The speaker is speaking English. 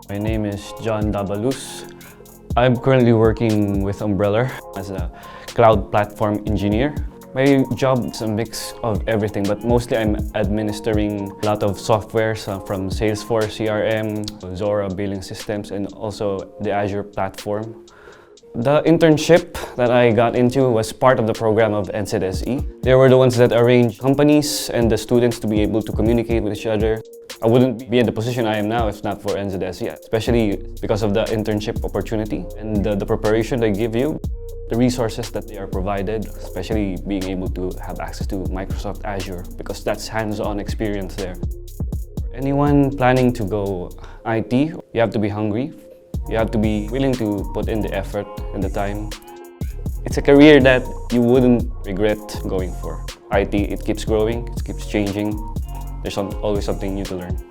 My name is John Dabalus. I'm currently working with Umbrella as a cloud platform engineer. My job is a mix of everything, but mostly I'm administering a lot of softwares from Salesforce, CRM, Zora billing systems, and also the Azure platform. The internship that I got into was part of the program of NZSE. They were the ones that arranged companies and the students to be able to communicate with each other. I wouldn't be in the position I am now if not for NZSE, especially because of the internship opportunity and the preparation they give you, the resources that they are provided, especially being able to have access to Microsoft Azure, because that's hands-on experience there. For anyone planning to go IT, you have to be hungry. You have to be willing to put in the effort and the time. It's a career that you wouldn't regret going for. IT, it keeps growing, it keeps changing. There's always something new to learn.